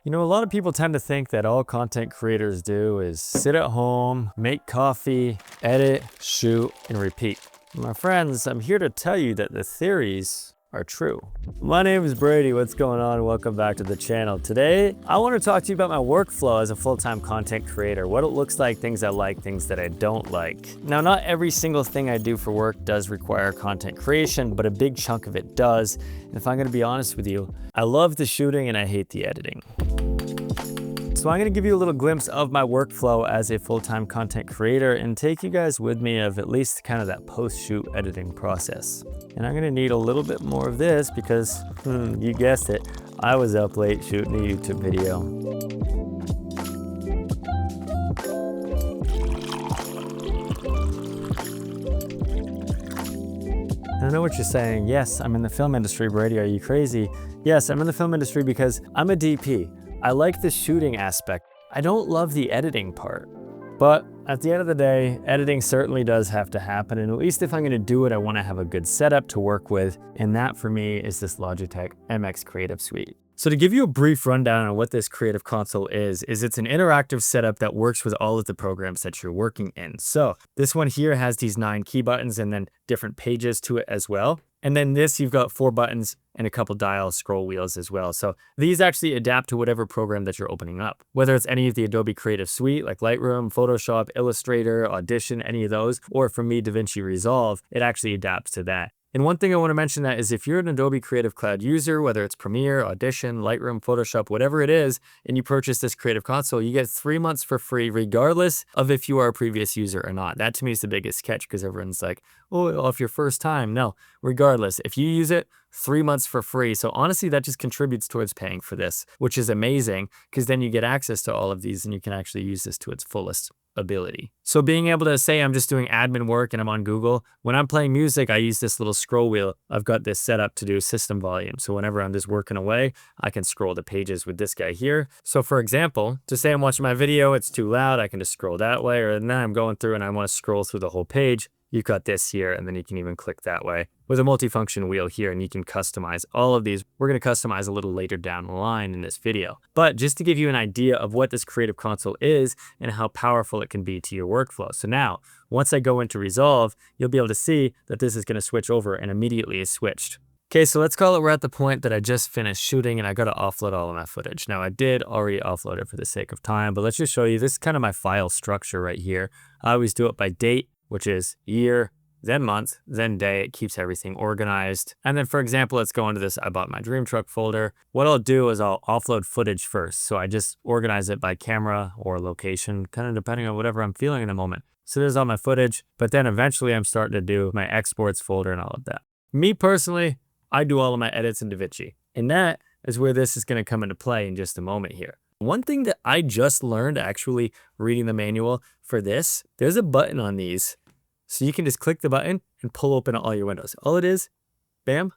You know, a lot of people tend to think that all content creators do is sit at home, make coffee, edit, shoot, and repeat. My friends, I'm here to tell you that the theories are true. My name is Brady. What's going on? Welcome back to the channel. Today, I want to talk to you about my workflow as a full-time content creator, what it looks like, things I like, things that I don't like. Now, not every single thing I do for work does require content creation, but a big chunk of it does. And if I'm going to be honest with you, I love the shooting and I hate the editing. So I'm going to give you a little glimpse of my workflow as a full-time content creator and take you guys with me of at least kind of that post-shoot editing process. And I'm going to need a little bit more of this because, you guessed it, I was up late shooting a YouTube video. I know what you're saying. Yes, I'm in the film industry, Brady. Are you crazy? Yes, I'm in the film industry because I'm a DP. I like the shooting aspect. I don't love the editing part. But at the end of the day, editing certainly does have to happen. And at least if I'm gonna do it, I wanna have a good setup to work with. And that for me is this Logitech MX Creative Suite. So to give you a brief rundown on what this creative console is it's an interactive setup that works with all of the programs that you're working in. So this one here has these 9 key buttons and then different pages to it as well. And then this, you've got 4 buttons and a couple dial scroll wheels as well. So these actually adapt to whatever program that you're opening up. Whether it's any of the Adobe Creative Suite like Lightroom, Photoshop, Illustrator, Audition, any of those, or for me, DaVinci Resolve, it actually adapts to that. And one thing I want to mention that is if you're an Adobe Creative Cloud user, whether it's Premiere, Audition, Lightroom, Photoshop, whatever it is, and you purchase this Creative Console, you get 3 months for free regardless of if you are a previous user or not. That to me is the biggest catch because everyone's like, oh, if your first time. No, regardless, if you use it, 3 months for free. So honestly, that just contributes towards paying for this, which is amazing because then you get access to all of these and you can actually use this to its fullest ability. So being able to say I'm just doing admin work and I'm on Google, when I'm playing music, I use this little scroll wheel. I've got this set up to do system volume. So whenever I'm just working away, I can scroll the pages with this guy here. So for example, to say I'm watching my video, it's too loud, I can just scroll that way, or then I'm going through and I want to scroll through the whole page. You've got this here, and then you can even click that way with a multifunction wheel here, and you can customize all of these. We're going to customize a little later down the line in this video. But just to give you an idea of what this Creative Console is and how powerful it can be to your workflow. So now, once I go into Resolve, you'll be able to see that this is going to switch over and immediately is switched. Okay, so let's call it we're at the point that I just finished shooting and I got to offload all of my footage. Now I did already offload it for the sake of time, but let's just show you, this is kind of my file structure right here. I always do it by date, which is year, then month, then day. It keeps everything organized. And then for example, let's go into this I bought my dream truck folder. What I'll do is I'll offload footage first. So I just organize it by camera or location, kind of depending on whatever I'm feeling in the moment. So there's all my footage, but then eventually I'm starting to do my exports folder and all of that. Me personally, I do all of my edits in DaVinci. And that is where this is gonna come into play in just a moment here. One thing that I just learned actually reading the manual for this, there's a button on these. So you can just click the button and pull open all your windows. All it is, bam,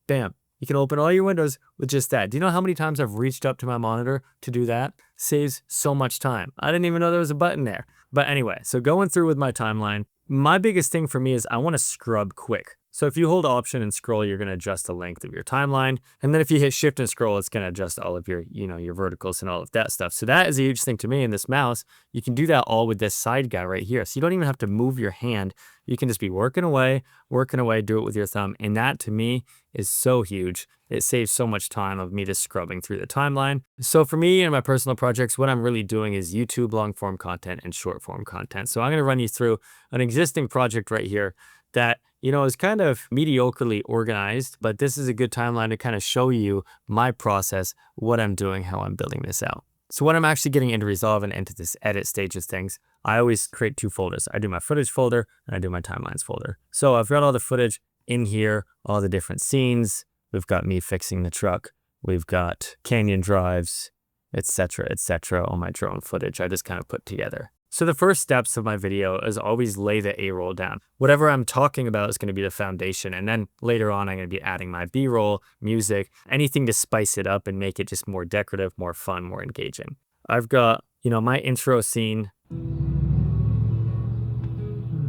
bam. You can open all your windows with just that. Do you know how many times I've reached up to my monitor to do that? Saves so much time. I didn't even know there was a button there. But anyway, so going through with my timeline, my biggest thing for me is I want to scrub quick. So if you hold Option and scroll, you're going to adjust the length of your timeline. And then if you hit Shift and scroll, it's going to adjust all of your, your verticals and all of that stuff. So that is a huge thing to me in this mouse. You can do that all with this side guy right here. So you don't even have to move your hand. You can just be working away, do it with your thumb. And that to me is so huge. It saves so much time of me just scrubbing through the timeline. So for me and my personal projects, what I'm really doing is YouTube long form content and short form content. So I'm going to run you through an existing project right here that is kind of mediocrely organized, but this is a good timeline to kind of show you my process, what I'm doing, how I'm building this out. So when I'm actually getting into Resolve and into this edit stage of things, I always create 2 folders. I do my footage folder and I do my timelines folder. So I've got all the footage in here, all the different scenes. We've got me fixing the truck. We've got canyon drives, etc., all my drone footage I just kind of put together. So the first steps of my video is always lay the A-roll down. Whatever I'm talking about is going to be the foundation. And then later on, I'm going to be adding my B-roll, music, anything to spice it up and make it just more decorative, more fun, more engaging. I've got, my intro scene.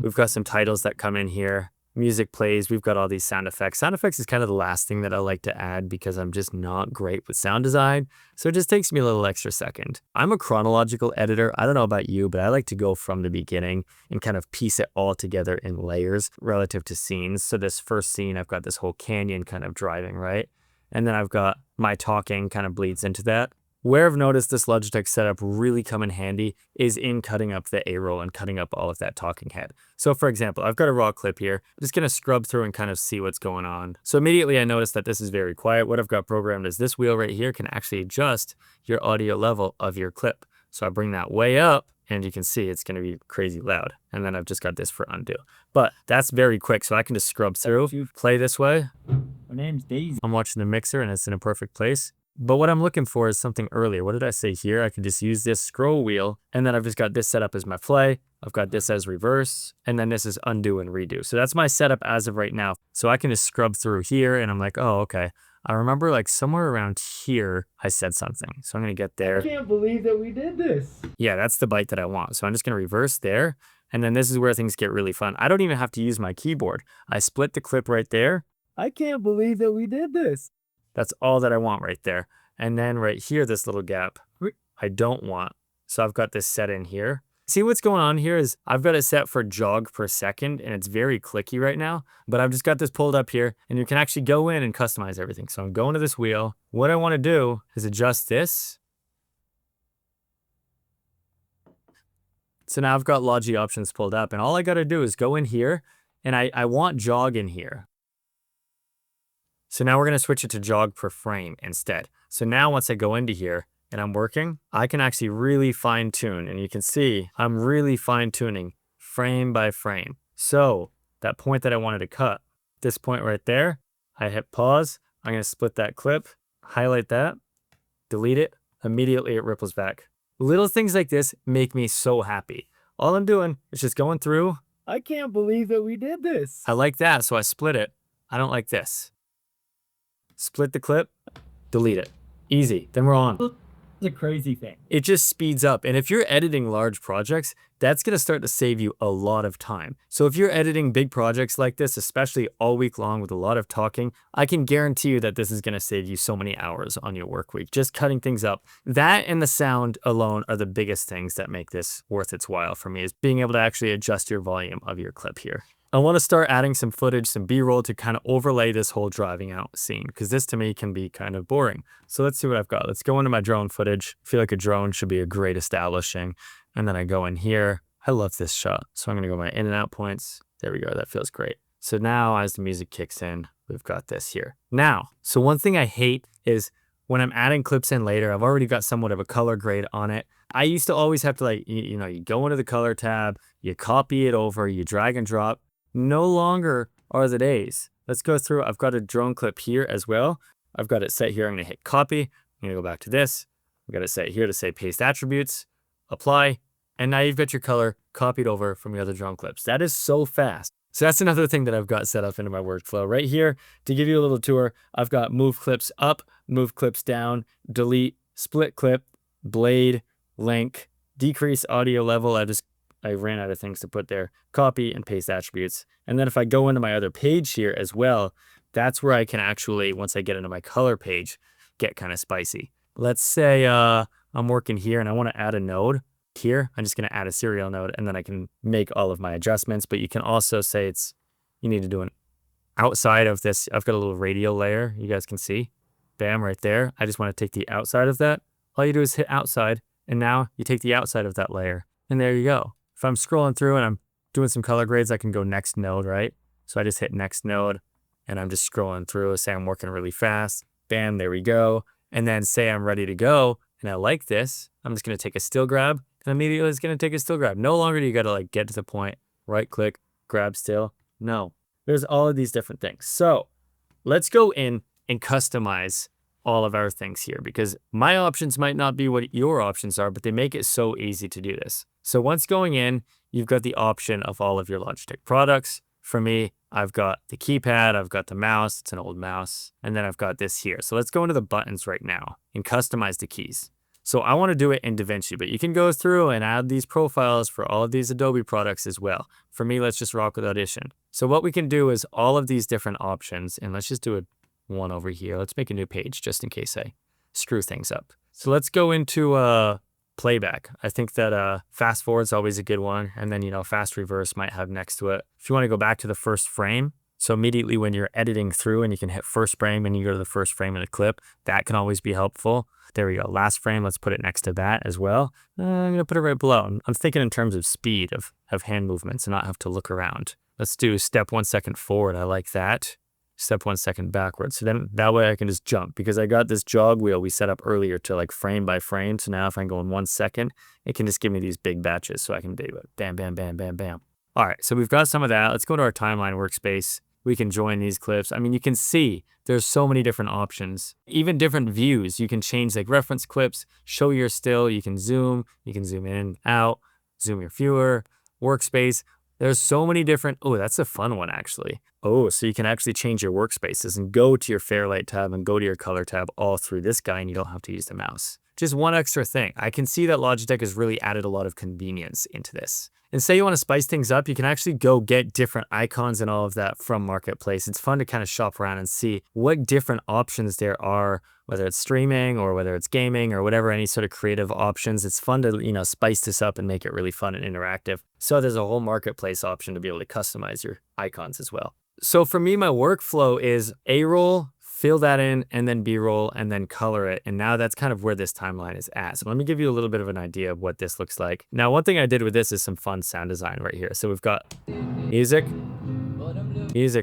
We've got some titles that come in here. music plays. We've got all these sound effects. Sound effects is kind of the last thing that I like to add because I'm just not great with sound design. So it just takes me a little extra second. I'm a chronological editor. I don't know about you, but I like to go from the beginning and kind of piece it all together in layers relative to scenes. So this first scene, I've got this whole canyon kind of driving, right? And then I've got my talking kind of bleeds into that. Where I've noticed this Logitech setup really come in handy is in cutting up the A-roll and cutting up all of that talking head. So for example, I've got a raw clip here. I'm just gonna scrub through and kind of see what's going on. So immediately I noticed that this is very quiet. What I've got programmed is this wheel right here can actually adjust your audio level of your clip. So I bring that way up and you can see it's gonna be crazy loud. And then I've just got this for undo. But that's very quick, so I can just scrub through, play this way. My name's Daisy. I'm watching the mixer and it's in a perfect place. But what I'm looking for is something earlier. What did I say here? I can just use this scroll wheel, and then I've just got this set up as my play. I've got this as reverse, and then this is undo and redo. So that's my setup as of right now. So I can just scrub through here, and I'm like, oh, okay. I remember like somewhere around here, I said something. So I'm gonna get there. I can't believe that we did this. Yeah, that's the bite that I want. So I'm just gonna reverse there, and then this is where things get really fun. I don't even have to use my keyboard. I split the clip right there. I can't believe that we did this. That's all that I want right there. And then right here, this little gap, I don't want. So I've got this set in here. See what's going on here is I've got it set for jog per second and it's very clicky right now, but I've just got this pulled up here and you can actually go in and customize everything. So I'm going to this wheel. What I want to do is adjust this. So now I've got Logi options pulled up and all I got to do is go in here and I want jog in here. So now we're going to switch it to jog per frame instead. So now once I go into here and I'm working, I can actually really fine tune. And you can see I'm really fine tuning frame by frame. So that point that I wanted to cut, this point right there, I hit pause. I'm going to split that clip, highlight that, delete it. Immediately it ripples back. Little things like this make me so happy. All I'm doing is just going through. I can't believe that we did this. I like that, so I split it. I don't like this. Split the clip, delete it. Easy, then we're on. It's a crazy thing. It just speeds up. And if you're editing large projects, that's gonna start to save you a lot of time. So if you're editing big projects like this, especially all week long with a lot of talking, I can guarantee you that this is gonna save you so many hours on your work week, just cutting things up. That and the sound alone are the biggest things that make this worth its while for me, is being able to actually adjust your volume of your clip here. I want to start adding some footage, some B-roll to kind of overlay this whole driving out scene, because this to me can be kind of boring. So let's see what I've got. Let's go into my drone footage. I feel like a drone should be a great establishing. And then I go in here. I love this shot. So I'm going to go my in and out points. There we go. That feels great. So now as the music kicks in, we've got this here. Now, so one thing I hate is when I'm adding clips in later, I've already got somewhat of a color grade on it. I used to always have to you go into the color tab, you copy it over, you drag and drop. No longer are the days. Let's go through. I've got a drone clip here as well. I've got it set here. I'm going to hit copy. I'm going to go back to this. I've got it set here to say paste attributes, apply. And now you've got your color copied over from your other drone clips. That is so fast. So that's another thing that I've got set up into my workflow right here. To give you a little tour, I've got move clips up, move clips down, delete, split clip, blade, link, decrease audio level. I ran out of things to put there. Copy and paste attributes. And then if I go into my other page here as well, that's where I can actually, once I get into my color page, get kind of spicy. Let's say I'm working here and I want to add a node here. I'm just going to add a serial node and then I can make all of my adjustments. But you can also say you need to do an outside of this. I've got a little radial layer. You guys can see. Bam, right there. I just want to take the outside of that. All you do is hit outside. And now you take the outside of that layer. And there you go. If I'm scrolling through and I'm doing some color grades, I can go next node, right? So I just hit next node and I'm just scrolling through. Say I'm working really fast. Bam, there we go. And then say I'm ready to go and I like this. I'm just going to take a still grab and immediately it's going to take a still grab. No longer do you got to get to the point, right click, grab still. No, there's all of these different things. So let's go in and customize all of our things here, because my options might not be what your options are, but they make it so easy to do this. So once going in, you've got the option of all of your Logitech products. For me, I've got the keypad, I've got the mouse, it's an old mouse, and then I've got this here. So let's go into the buttons right now and customize the keys. So I want to do it in DaVinci, but you can go through and add these profiles for all of these Adobe products as well. For me, let's just rock with Audition. So what we can do is all of these different options, and let's just do one over here. Let's make a new page just in case I screw things up. So let's go into playback. I think that fast forward is always a good one. And then, fast reverse might have next to it. If you want to go back to the first frame, so immediately when you're editing through and you can hit first frame and you go to the first frame in a clip, that can always be helpful. There we go. Last frame, let's put it next to that as well. I'm going to put it right below. I'm thinking in terms of speed of hand movements and not have to look around. Let's do step 1 second forward. I like that. Step 1 second backwards. So then that way I can just jump, because I got this jog wheel we set up earlier to like frame by frame. So now if I go in 1 second, it can just give me these big batches. So I can do it. Bam, bam, bam, bam, bam. All right, so we've got some of that. Let's go to our timeline workspace. We can join these clips. I mean, you can see there's so many different options, even different views. You can change like reference clips, show your still, you can zoom in, out, zoom your viewer, workspace. There's so many different, oh, that's a fun one actually. Oh, so you can actually change your workspaces and go to your Fairlight tab and go to your color tab all through this guy, and you don't have to use the mouse. Just one extra thing. I can see that Logitech has really added a lot of convenience into this. And say you want to spice things up, you can actually go get different icons and all of that from Marketplace. It's fun to kind of shop around and see what different options there are, whether it's streaming or whether it's gaming or whatever, any sort of creative options. It's fun to, spice this up and make it really fun and interactive. So there's a whole Marketplace option to be able to customize your icons as well. So for me, my workflow is A-roll, fill that in, and then B-roll, and then color it. And now that's kind of where this timeline is at. So let me give you a little bit of an idea of what this looks like. Now, one thing I did with this is some fun sound design right here. So we've got music,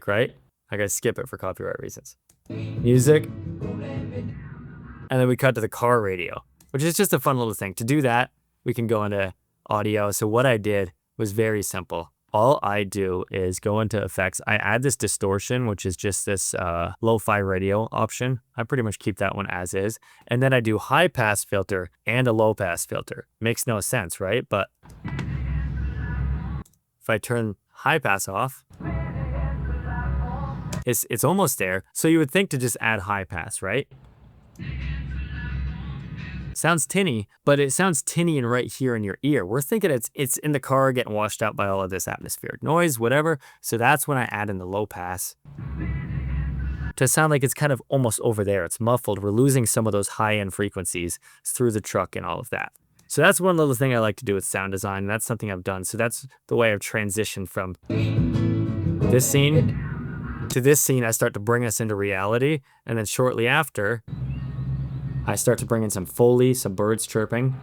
right? I gotta skip it for copyright reasons. Music, and then we cut to the car radio, which is just a fun little thing. To do that, we can go into audio. So what I did was very simple. All I do is go into effects. I add this distortion, which is just this lo-fi radio option. I pretty much keep that one as is. And then I do high pass filter and a low pass filter. Makes no sense, right? But if I turn high pass off, it's almost there. So you would think to just add high pass, right? Sounds tinny, but it sounds tinny and right here in your ear. We're thinking it's in the car getting washed out by all of this atmospheric noise, whatever. So that's when I add in the low pass to sound like it's kind of almost over there. It's muffled. We're losing some of those high-end frequencies through the truck and all of that. So that's one little thing I like to do with sound design. And that's something I've done. So that's the way I've transitioned from this scene to this scene. I start to bring us into reality. And then shortly after, I start to bring in some Foley, some birds chirping,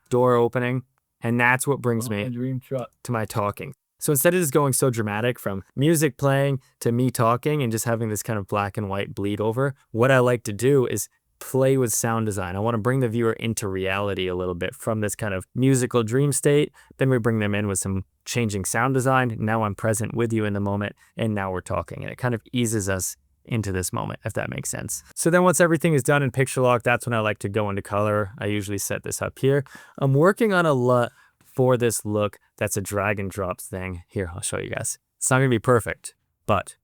door opening, and that's what brings me to my talking. So instead of just going so dramatic from music playing to me talking and just having this kind of black and white bleed over, what I like to do is play with sound design. I want to bring the viewer into reality a little bit from this kind of musical dream state. Then we bring them in with some changing sound design. Now I'm present with you in the moment, and now we're talking. And it kind of eases us into this moment, if that makes sense. So then once everything is done in picture lock, that's when I like to go into color. I usually set this up here. I'm working on a LUT for this look that's a drag and drop thing. Here, I'll show you guys. It's not gonna be perfect, but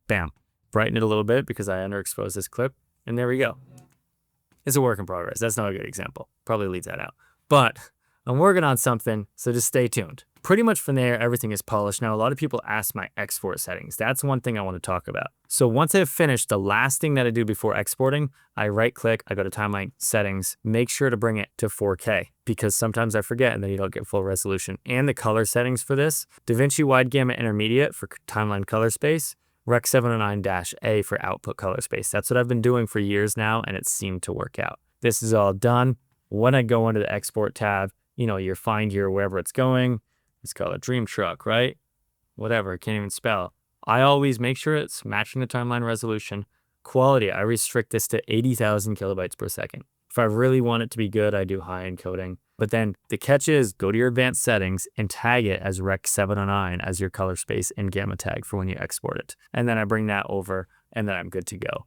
bam, brighten it a little bit because I underexposed this clip, and there we go. It's a work in progress. That's not a good example. Probably leaves that out. But I'm working on something, so just stay tuned. Pretty much from there, everything is polished. Now, a lot of people ask my export settings. That's one thing I want to talk about. So once I've finished, the last thing that I do before exporting, I right click, I go to timeline settings, make sure to bring it to 4K because sometimes I forget and then you don't get full resolution. And the color settings for this, DaVinci Wide Gamut Intermediate for timeline color space, Rec 709-A for output color space. That's what I've been doing for years now, and it seemed to work out. This is all done. When I go into the export tab, you find your wherever it's going. Let's call it Dream Truck, right? Whatever, can't even spell. I always make sure it's matching the timeline resolution. Quality, I restrict this to 80,000 kilobytes per second. If I really want it to be good, I do high encoding. But then the catch is go to your advanced settings and tag it as Rec 709 as your color space and gamma tag for when you export it. And then I bring that over and then I'm good to go.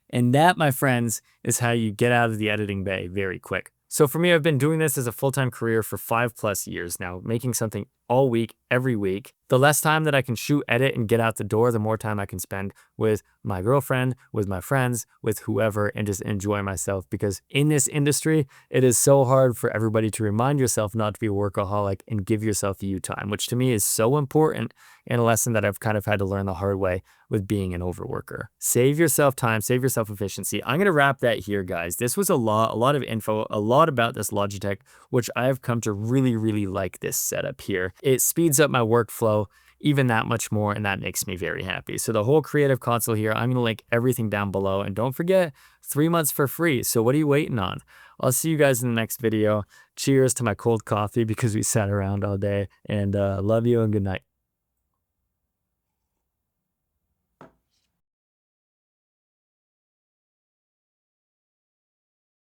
And that, my friends, is how you get out of the editing bay very quick. So for me, I've been doing this as a full-time career for 5+ years now, making something all week, every week. The less time that I can shoot, edit, and get out the door, the more time I can spend with my girlfriend, with my friends, with whoever, and just enjoy myself. Because in this industry, it is so hard for everybody to remind yourself not to be a workaholic and give yourself you time, which to me is so important, and a lesson that I've kind of had to learn the hard way with being an overworker. Save yourself time, save yourself efficiency. I'm going to wrap that here, guys. This was a lot of info, a lot about this Logitech, which I've come to really, really like this setup here. It speeds up my workflow even that much more, and that makes me very happy. So the whole creative console here, I'm going to link everything down below, and don't forget 3 months for free. So what are you waiting on? I'll see you guys in the next video. Cheers to my cold coffee because we sat around all day, and love you and good night.